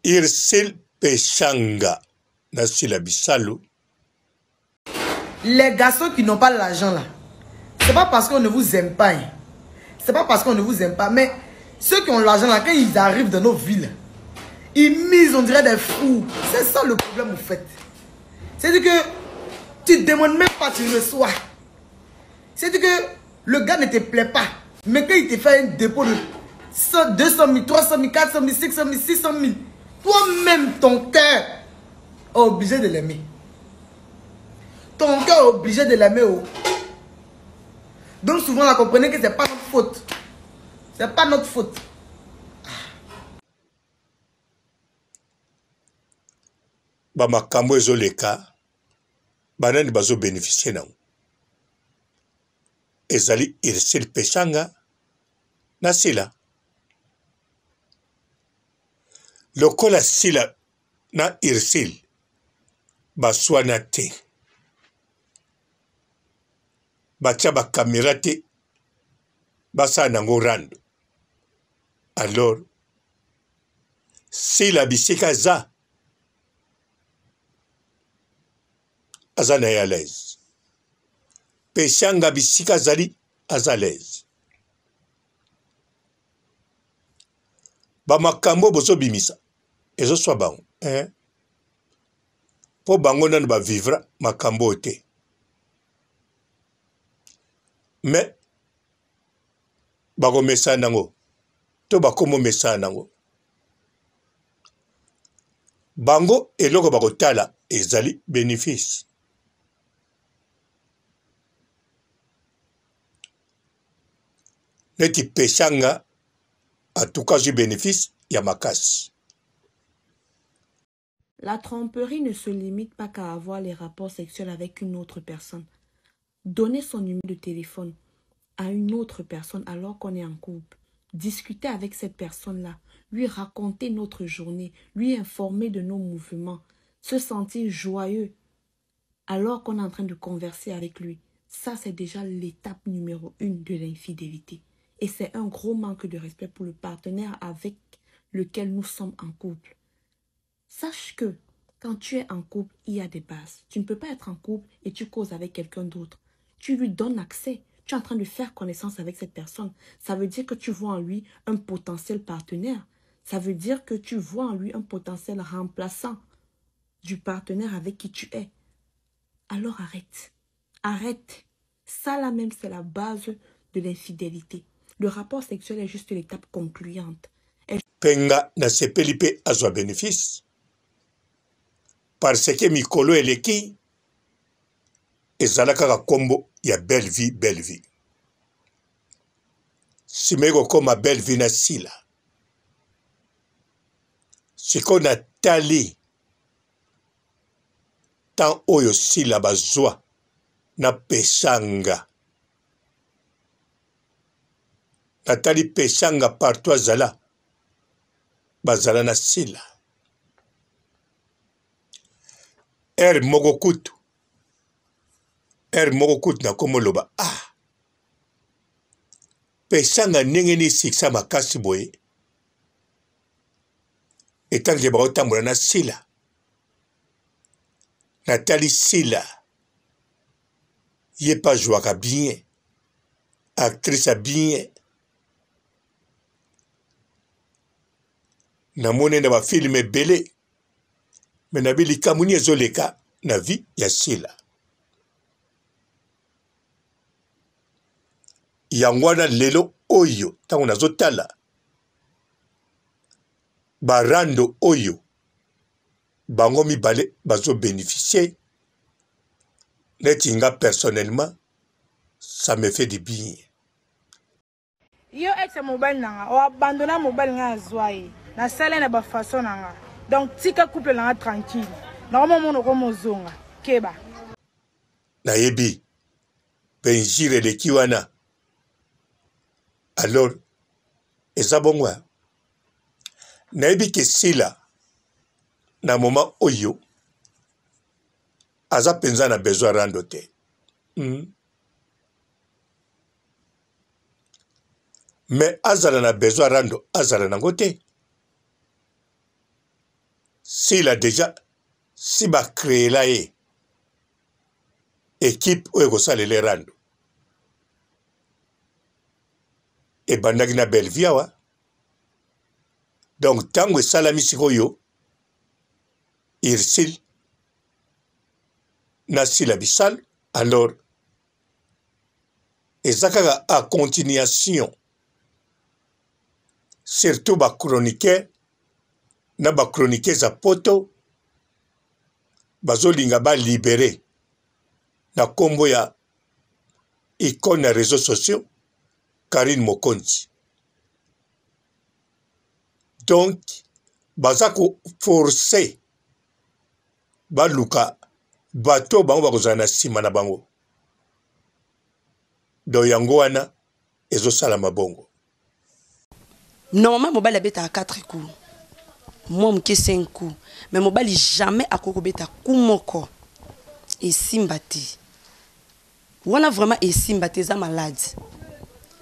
Irsil Pechanga Nasila Bissalu. Les garçons qui n'ont pas l'argent là, c'est pas parce qu'on ne vous aime pas. Hein. C'est pas parce qu'on ne vous aime pas. Mais ceux qui ont l'argent là, quand ils arrivent dans nos villes, ils misent, on dirait des fous. C'est ça le problème, vous faites. C'est-à-dire que tu ne demandes même pas, tu reçois. C'est-à-dire que le gars ne te plaît pas. Mais quand il te fait un dépôt de 100, 200 000, 300 000, 400 000, 500 000, 600 000, toi-même, ton cœur est obligé de l'aimer. Ton cœur est obligé de l'aimer. Oh. Donc souvent, là, comprenez que ce n'est pas notre faute. Ce n'est pas notre faute. Makambo ezoleka banani bazo bénéficier na ezali Irsil Pechanga na Sila lokola Sila na Irsil baswana te batia bakamera te basala nango rando alors Sila bisika za azana ya l'aise. Pechanga bisika zali aza l'aise. Ba makambo bozo bimisa. Ezo swa bango. Po bango nanu ba vivra makambo te. Mais bako mesa nango. To bakomo mesa nango. Bango eloko bako tala ezali bénéfice. Neti Pechanga a tout cas du bénéfice, Yamakas. La tromperie ne se limite pas qu'à avoir les rapports sexuels avec une autre personne. Donner son numéro de téléphone à une autre personne alors qu'on est en couple. Discuter avec cette personne-là, lui raconter notre journée, lui informer de nos mouvements, se sentir joyeux alors qu'on est en train de converser avec lui. Ça, c'est déjà l'étape numéro 1 de l'infidélité. Et c'est un gros manque de respect pour le partenaire avec lequel nous sommes en couple. Sache que quand tu es en couple, il y a des bases. Tu ne peux pas être en couple et tu causes avec quelqu'un d'autre. Tu lui donnes accès. Tu es en train de faire connaissance avec cette personne. Ça veut dire que tu vois en lui un potentiel partenaire. Ça veut dire que tu vois en lui un potentiel remplaçant du partenaire avec qui tu es. Alors arrête. Arrête. Ça là même, c'est la base de l'infidélité. Le rapport sexuel est juste l'étape concluante. Penga na sepelipe azwa bénéfice. Parce que mikolo eleki ezalaka ka kombo ya belle vie, belle vie. Simeko koma belle vie na Sila. Siko na tali tan oyo Sila bazwa na Pechanga. Natali Pechanga partout azala bazala na Sila. Mogokutu na komoloba Pechanga nengeni siksa makasi boye etange ba otambola na Sila. Natali Sila ye pas jouaka bien, actrice bien. Namone na ba film ebele mais na bili kamuni ezoleka na vie ya Sila. Yangwana lelo oyo tango nazotala barando oyo bango mibale bazo bénéficier netinga personnellement ça me fait du bien. Yo ex mobile nanga o abandonna mobile nga azwai na sala na ba façon nanga donc tika couple nanga tranquille na mono ko mozonga keba na yebi benjire de kiwana alors ezabongwa na yebi ke Sila na moment oyo aza penza na besoin rando te. Mais azala na besoin rando azala nango te. s'il a déjà si ba créé là équipe oyo kosalela rando ebandaki na Bellevue awa donc ntango esalami sikoyo Irsil na Sila Bissal alors eza kaka a continuation surtout ba chroniqueur na ba chroniqueur za poto bazolinga ba libéré na kombo ya icône na réseaux sociaux Karine Mokonzi. Donc baza ko forcer baluka bato bango bakozala na nsima na bango do yango wana ezosala mabongo. Normalement mobali abeta à 4 coups moi moke 5 coups mais mobali jamais akoko beta coup moko esimba te wana vraiment esimba te eza malade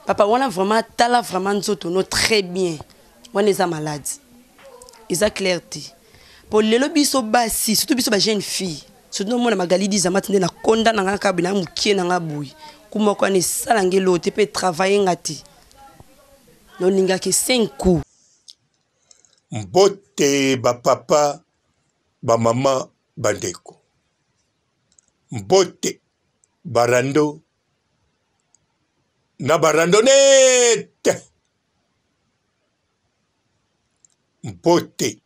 papa wana vraiment tala vraiment nzoto no très bien wana eza malade eza clair te pour lelo biso basi surtout biso ba jeune fille surtout mona magali dizama tinde na konda na ngaka bina mukie na ngaboui kumoko ane sala ngelo te pe travailler ngati no ninga ke 5 coups mbote ba papa ba mama bandeko mbote barando na barando nete mbote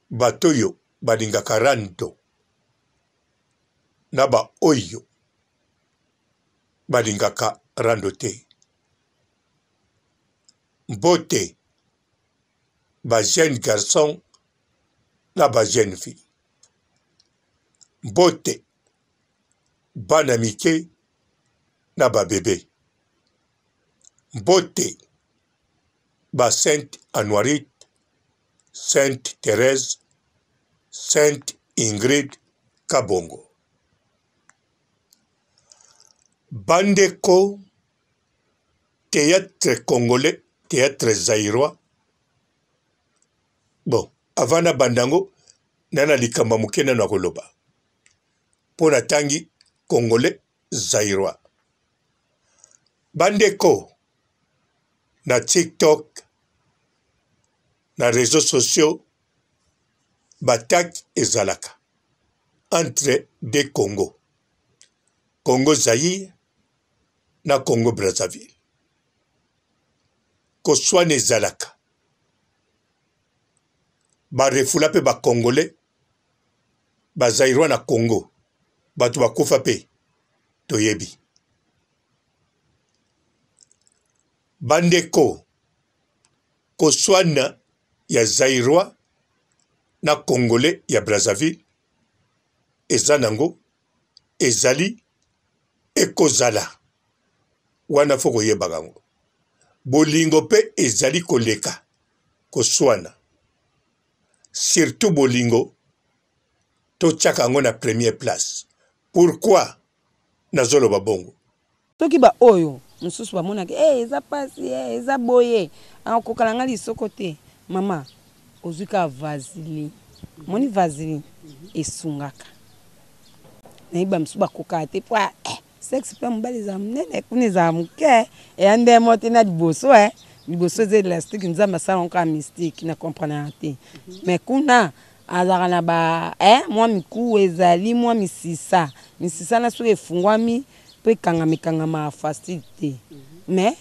batoyo balingaka rando na ba oyo balingaka rando te mbote ba jeune garçon na ba jeune fille mbote bana mike na ba bébé mbote ba Sainte Anoirite Sainte Thérèse Sainte Ingrid Kabongo bandeko théâtre congolais théâtre zaïrois. Bon, avant na bandango, nana likamba mukena na koloba. Pour la tangi congolais zaïrois. Bandeko, na TikTok, na réseaux sociaux, batak et zalaka. Entre deux Congo. Congo Zaïre, na Congo Brazzaville. Koswane zalaka. Ba refula pe ba congolais ba zairwa na Congo batu bakufa pe toyebi bandeko koswana ya zairwa na congolais ya Brazzaville ezanango ezali ekozala wana foko yebagango bolingo pe ezali koleka koswana surtout bolingo to tchakango na première place. Pourquoi nazolo babongo? Toki ba oyo mususu ba monaki eza pasi eza boye akokalanga lisoko te mama ozuka vaseline moni vaseline esungaka na iba msuba koka te po sex pe mbali za mnene kuni za mke ande moti na diboso liboso ze elastique nzamba sala encore mystique na comprendre te mais kuna azaka na ba moi miku ezali moi misisa na so efungwami pe kangama facilité mais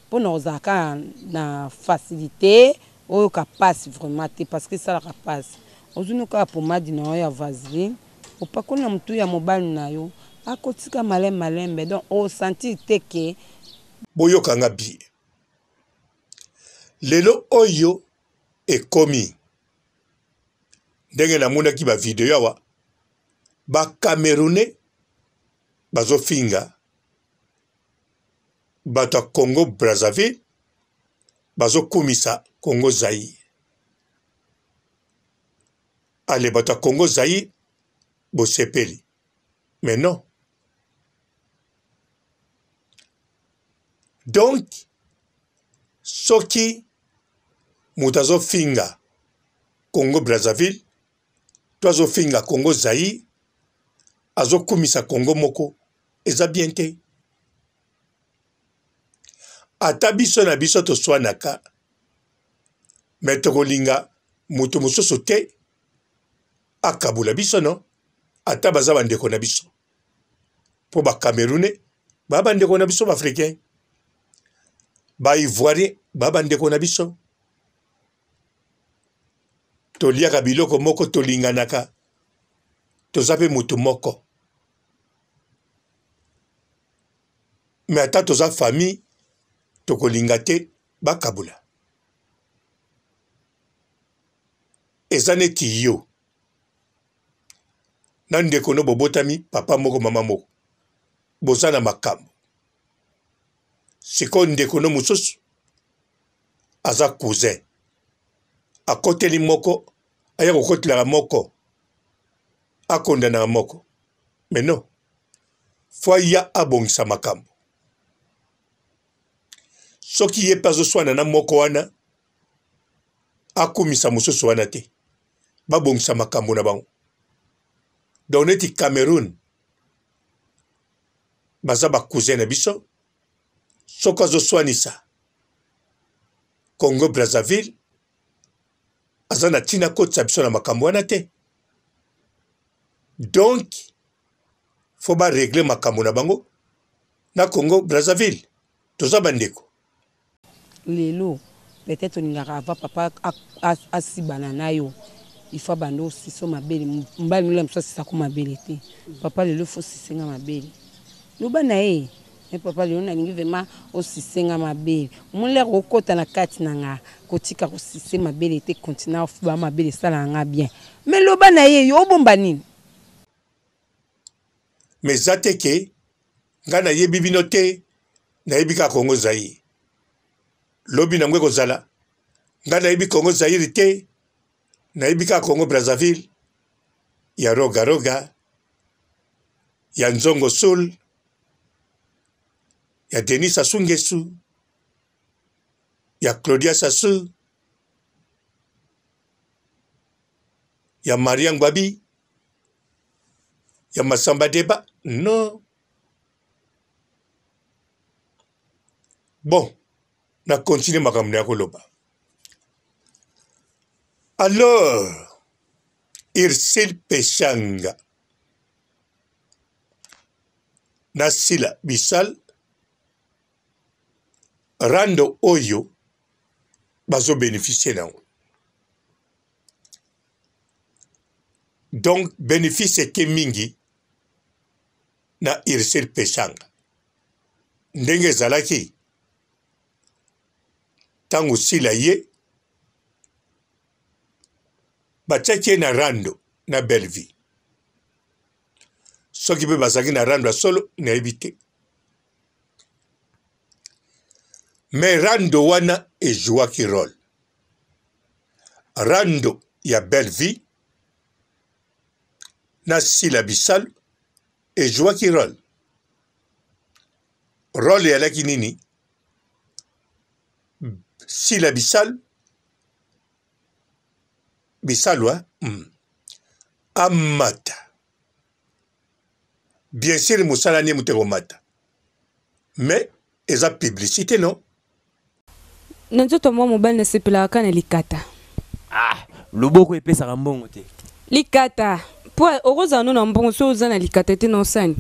pour nous ozaka na facilité oyo ka passe vraiment te parce que ça la passe ozunuka pomade na ya vaseline opakona mtu ya mobile na yo akotika malembe donc o sentir te ke boyo kanga bi lelo oyo ekomi ndenge na mona ki ba video yawa ba Camerounais bazo finga bato Congo Brazzaville bazo kumisa Congo Zaïre ale bato Congo Zaïre bo sepeli mais non donc soki mutazo finga Congo Brazzaville to azofinga Congo Zaïre azokumisa Congo moko eza bien te. Ata biso na biso toswanaka me tokolinga moto mosusu te akabula biso no ata baza bandeko na biso po ba Camerounais ba bandeko na biso ba Africain ba Ivoirien ba bandeko na biso toliaka biloko moko tolinganaka toza pe moto moko me ata toza famille tokolinga te bakabula eza neti yo na ndeko no bobotami papa moko mama moko boza na makambo siko ndeko no mosusu aza cousin akoteli moko aya kokotelaka moko akondanaka moko mais non fo ya abongisa makambo soki ye azoswana na moko wana akumisa mosusu wana te babongisa makambo na bango donc neti Cameroun baza bakousin na biso soki azoswanisa Congo Brazzaville aza na ntina kotisa biso na makambo wana te donc fo baregle makambo na bango na Congo Brazzaville toza bandeko lelo peut-être oningaka ava papa asibana na yo ifa bando siso mabele mbali mula mso sisako mabele te papa lelo fo sisenga mabele loba na ye mais papa lelo nalingi vraiment osisenga mabele mulere okota na kati na nga kotika kosise mabele te continue ofuba mabele sala nga bien mais loba na ye yo bomba nini mais zateke nga na yebi bino te na yebi ka Congo Zaïre lobi na ngwe kozala nga na yebi Congo Zaïre te na yebi ka Congo Brazzaville ya roga roga ya Nzongo Sul ya Denis Sassou Nguesso ya Claudia Sassou ya Maria Ngwabi ya Masamba Deba non bon na continue makambo ya koloba alors Irsil Peshanga na Sila Bissal rando oyo bazo bénéficier nango donc bénéfice ke mingi na Irsil Peshanga ndenge ezalaki tango Sila ye batiaki na rando na Belleville soki mpe bazalaki na rando ya solo nayebi te mais rando wana ejouaki role rando ya Belleville na Sila Bissal ejouaki role eyalaki nini Sila Bissal Bissalwa amata bien sûr musala ni muteko mata mais eza publicité non na nzoto mwa mobali nasepelaka na likata loboko epesaka mbongo te likata po okozala no na mbongo so oza na likata te nosani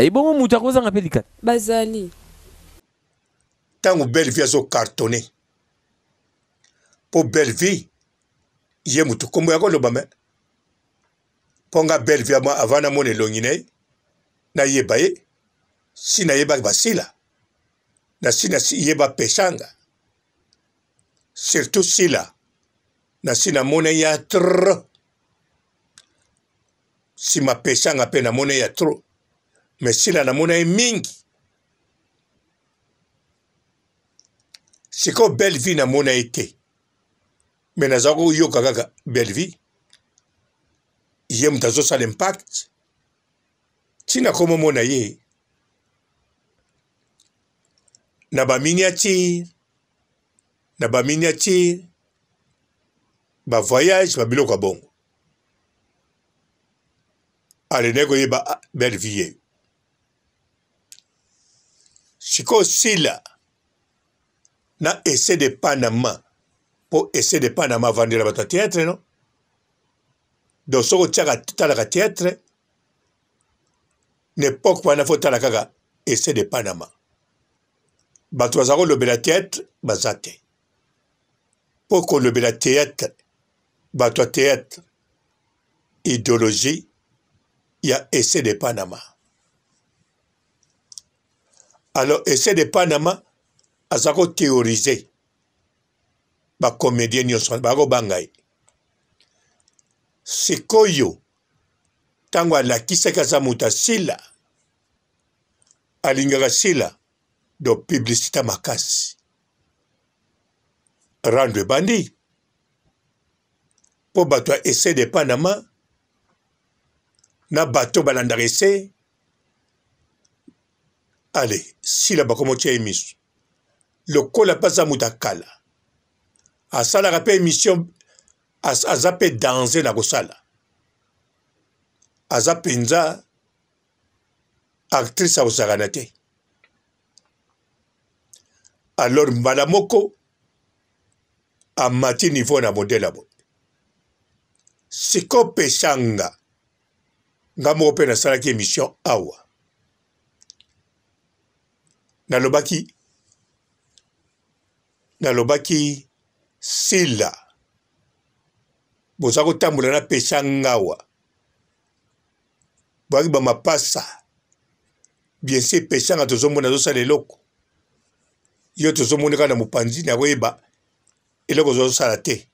ebongo mutu akozanga mpe likata bazali ntango Belleville azokartone po Belleville ye mutu kombo ya koloba me ponga Belleville avant namona elongi na ye nayeba ye si nayebaki basila na si nayeba Peshanga surtout Sila na si namona ya trop si ma Peshanga mpe namona ya trop mais Sila namona ye mingi siko Belleville namona ye te mais naza koyoka kaka Belleville ye mutu azosala impact ntina komomona ye na baminiature bavoyage babiloko ya bongo alineko yeba Belleville. Siko sila na essai de Panama pour essai de Panama vendre la bata théâtre non. Donc soko tchaka talaka théâtre n'époque wana faut talaka kaka essai de Panama. Bato bazako lobela théâtre bazate. Pour qu'on lobela théâtre bato théâtre idéologie il y a essai de Panama. Alors, essai de Panama, azako théorisé. Ba comédien nyonso, ba ko bangay. Sikoyo, tango alakisa kaza muta sila, alingaka sila, do publicité makasi. Rendre bandi. Po bato essai de Panama, na bato balandaka essai, allez, si la bakomo tia émission. Le kola paza mutakala. Asala rappel émission azape danser na kosala. Azapenza actrice osaganate. Alors mbala moko amati niveau na modèle abo. Siko peshanga ngamo pe na sala ki émission awa. Nalobaki sila bozako tambula na pesha ngawa bwaki ba mapasa bien sûr pesha nga tozomona zosala eloko yo tozomoneka na mopanzi na koyeba eloko zosala te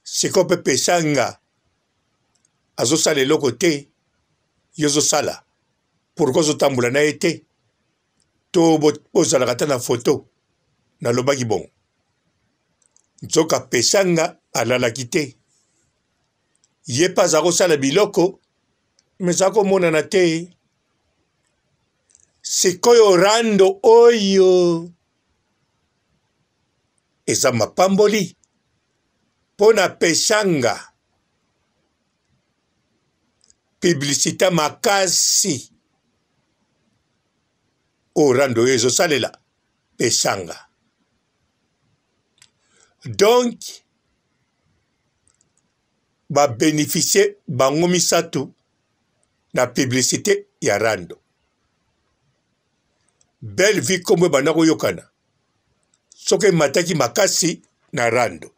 siko mpe pesha nga azosala eloko te yo zosala pourkoi ozotambula na ye te to bozalaka ta na foto nalobaki bon nzoka pesanga alalaki te ye mpe aza kosala biloko me aza komonana te sikoyo rando oyo eza mapamboli mpo na pesanga publicité makasi orando oyo ezosalela pesanga. Donc ba bénéficier bango misatu na publicité ya rando. Belleville komwe banako yokana. Soke mataki makasi na rando.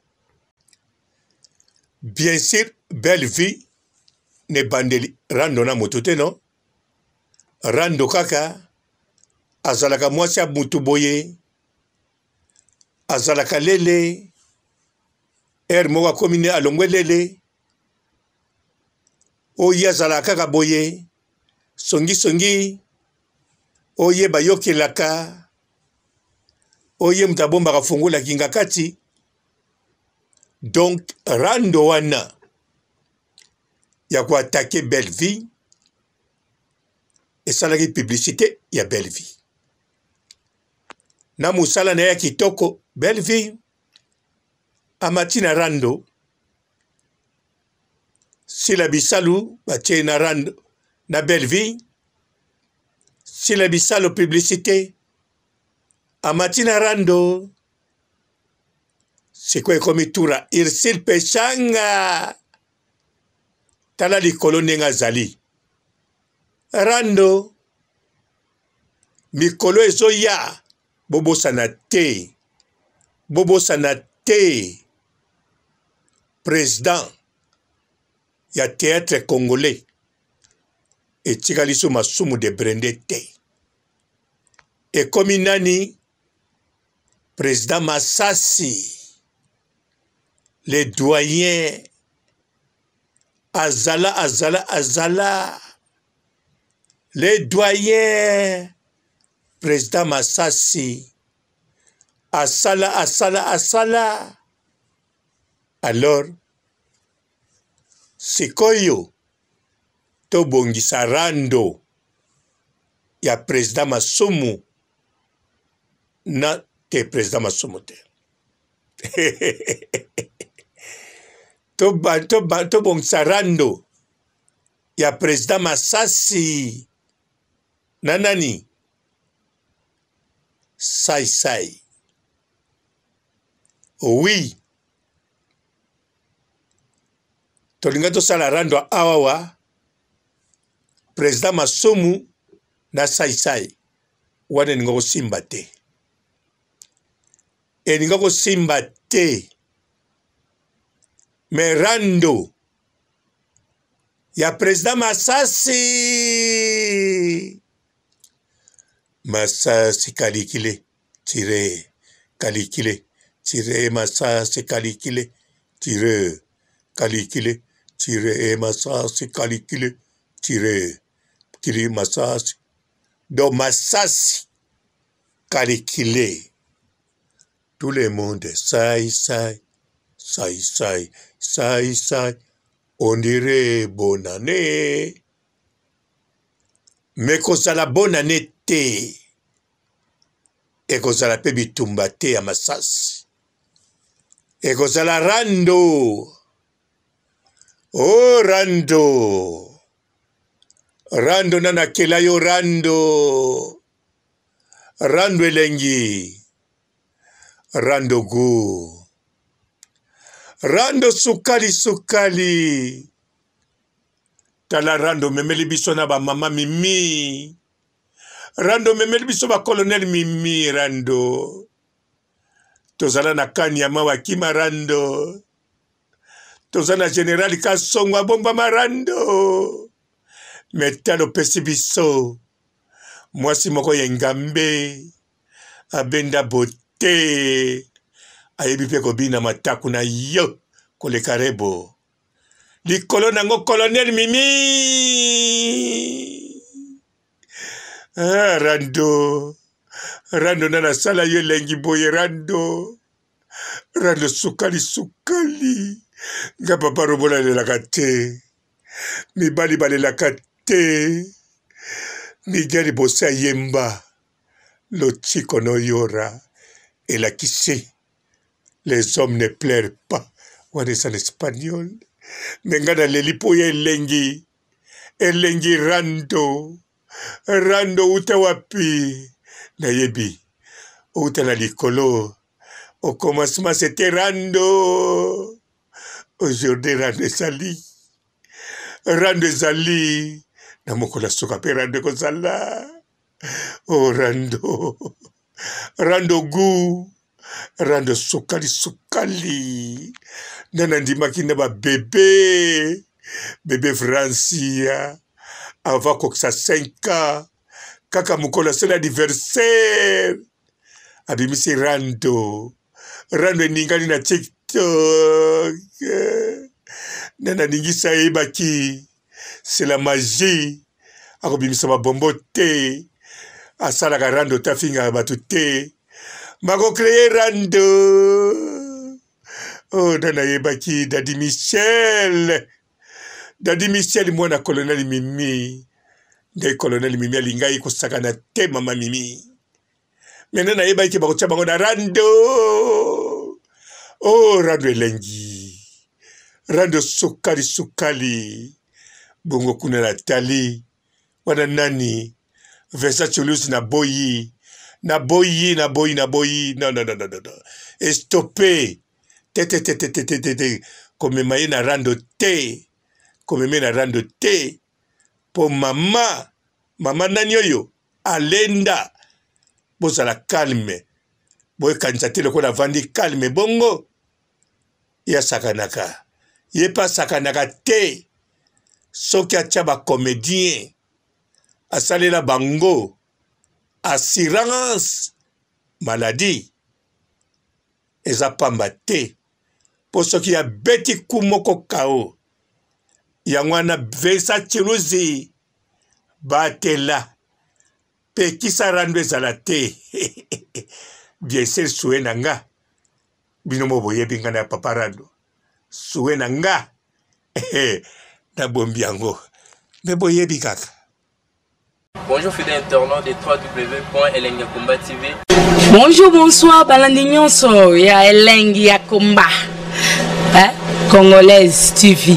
Bien sûr, Belleville ne bandeli rando na motote non. Rando kaka azalaka mwasi ya mutu boye, azalaka lele, moko akomi alongwe lele, oye azalaka kaka boye, songi, oye bayokelaka, oye mutu abombaka fungola kinga kati. Donc, rando wana ya kuatake Belleville, esalaki publicité ya Belleville. Na musala na ya kitoko Belleville amati na rando sila bisalu batie na rando na Belleville sila bisalu publicité amati na rando sikwe komi tura irsil peshanga tala likolo nenga zali rando mikolo ezo ya Bobosana te président ya théâtre congolais et tikaliso masumu de brende te et comme nani président Masasi les doyens azala les doyens président Masasi asala alors sikoyo to bongisa rando ya président Masumu na te président Masumu te to bongisa rando ya président Masasi na nani sai oui tolinga tosala rando awawa président Masomu na sai wana ninga kosimba te eninga kosimba te me rando ya président Masasi kalikile tire Masasi kalikile tire Masasi kalikile tire kili Masasi do Masasi kalikile tout le monde sai on dirait bonne année mais kozala bonne année te e kozala pe bitumba te ya Masasi e kozala rando oh rando nana kela yo rando elengi rando gu rando sukali tala rando memeli biso na ba mama mimi rando memeli biso ba colonel mimi rando tozala na kani ya mawa kima rando tozala general Kasongo bomba marando metalo pesi biso mwasi moko yengambe abenda bote ayebi pe kobina mataku na yo koleka rebo likolo nango colonel mimi rando nana sala yo elengi boye rando sukali nga papa robola lelaka te mibali balelaka te migeli bosa yemba lochiko no yora elakisi les hommes ne pleurent pas what is en espagnol mengana lelipo ya elengi rando uta wapi na yebi uta na likolo au commencement c'était rando aujourd'hui rando ezali na mokola soka pe rando kozala oh rando gu rando sukali nana ndimaki na ba bébé Francia ava kokisa 5 ans kaka mokola c'est l'anniversaire abimisi rando eningani na TikTok nana ningisa ebaki c'est la magie akobimisa babombo te asalaka rando tafinga bato te mako créer rando oh nana yebaki Dadi Michel mwana colonel Mimi nde colonel Mimi alingai kosakana te mama Mimi mena na yebaki bakotia bango na rando oh rando elengi rando sukali bongo kuna na tali wana nani Versace Toulouse na boyi no stoppé te komema na rando te po mama nani oyo alenda bozala calme boyekanisa te lokola vandi calme bongo ya sakanaka ye pa sakanaka te soki atia bacomédien asalela bango assurance maladie eza pamba te po soki ya beti kumoko kao yango wana Versace Toulouse batela pekisa rando ezala te bien sûr souhait nanga bino mo boyebi nga na papa rando souhait nanga na bombi yango me boyebi kaka. Bonjour fidèles internautes de www.elengiakomba TV. Bonjour, bonsoir, balandi nyonso ya Elengi ya Komba. Congolaise TV.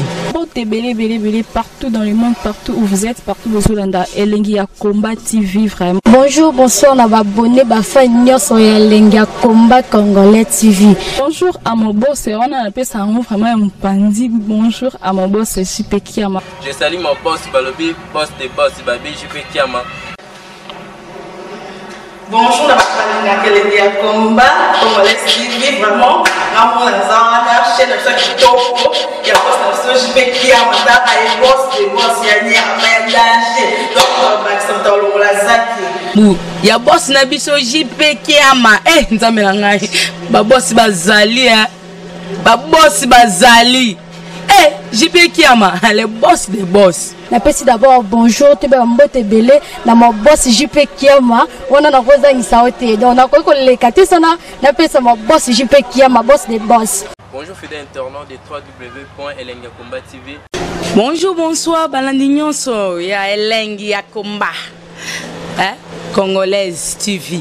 Belé, partout dans le monde, partout où vous êtes, partout où vous êtes, Elengi ya Combat TV, vraiment. Bonjour, bonsoir, on a abonné, fan sur Elengi ya Combat Congolais TV. Bonjour à mon boss, on a appelé ça vraiment un pandi. Bonjour à mon boss, JP Kiama. Je salue mon boss Balobi, boss des boss Babi, JP Kiama. Bonjour, la Elengi ya Combat Congolais TV, vraiment. Ramon Lazana, chaîne de ceux qui topo, il y a pas de JP Kiama, et boss des boss, il y a ni à danger. Donc, Maxime Tolo Lazaki. Il y a boss Nabiso JP Kiama. Eh, Nzamelanga. Ba boss bazali, ba boss bazali. Eh, JP Kiama, le boss des boss. Napesi d'abord bonjour, tu es mbote belé, na mon boss JP Kiama, on a na rosa insaote. Donc na ko le katisana, napesi mon boss JP Kiama, boss des boss. Bonjour fidèles internautes de www.elengiakomba TV. Bonjour, bonsoir, Balandinyon so, ya Elengi ya Combat. Congolaise TV.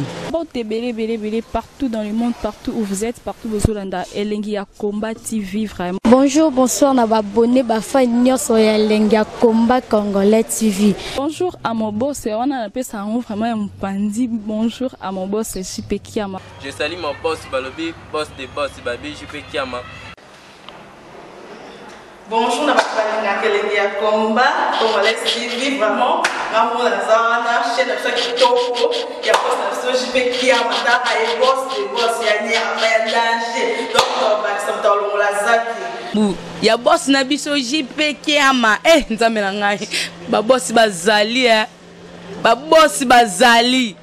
Belé, partout dans le monde, partout où vous êtes, partout où vous êtes, Elengi ya Combat TV, vraiment. Bonjour, bonsoir, on a abonné, fan sur Elengi ya Combat Congolais TV. Bonjour à mon boss, on a appelé ça vraiment un pandi. Bonjour à mon boss, JP Kiama. Je salue mon boss Balobi, boss des boss Babi, JP Kiama. Bonjour, la Elengi ya Combat Congolais TV, vraiment. Ramon Lazana, chaîne de ceux qui topo, il y a pas de JP Kiama, et boss des boss, il y a ni à danger. Donc, Maxime Tolo Lazaki. Il y a boss Nabiso JP Kiama. Eh, Nzamelanga. Ba boss bazali, ba boss bazali.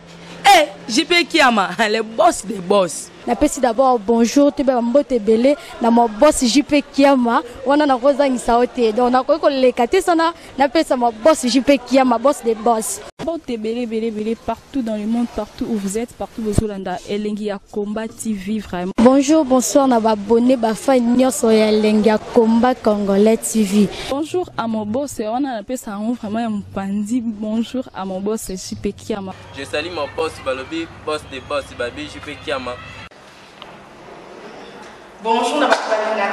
Eh, JP Kiama, le boss des boss. Napesi d'abord bonjour, tu es mbote belé, na mon boss JP Kiama, on a na rosa insaote. Donc na ko le katisana, napesi mon boss JP Kiama, boss des boss. Belé, partout dans le monde, partout où vous êtes, partout où vous êtes, Elengi ya Combat TV, vraiment. Bonjour, bonsoir, on a abonné, fan sur Elengi ya Combat Congolais TV. Bonjour à mon boss, on a appelé ça vraiment un pandi. Bonjour à mon boss, JP Kiama. Je salue mon boss Balobi, boss des boss Babi, JP Kiama. Bonjour, la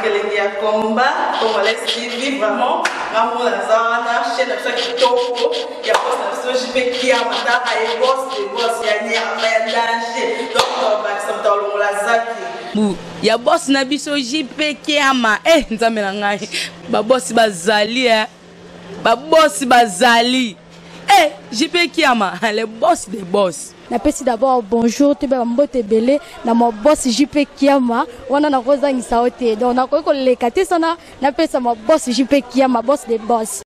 Elengi ya Combat Congolais TV, vraiment. Ramon Lazana, chaîne de ceux qui topo, il y a pas de JP Kiama, et boss des boss, il y a ni à danger. Donc, Maxime Tolo Lazaki. Il y a boss Nabiso JP Kiama. Eh, Nzamelanga. Ba boss bazali, ba boss bazali. Eh, JP Kiama, le boss des boss. Napesi d'abord bonjour, tu es mbote belé, na mon boss JP Kiama, on a na rosa insaote. Donc na ko le katisana, napesi mon boss JP Kiama, boss des boss.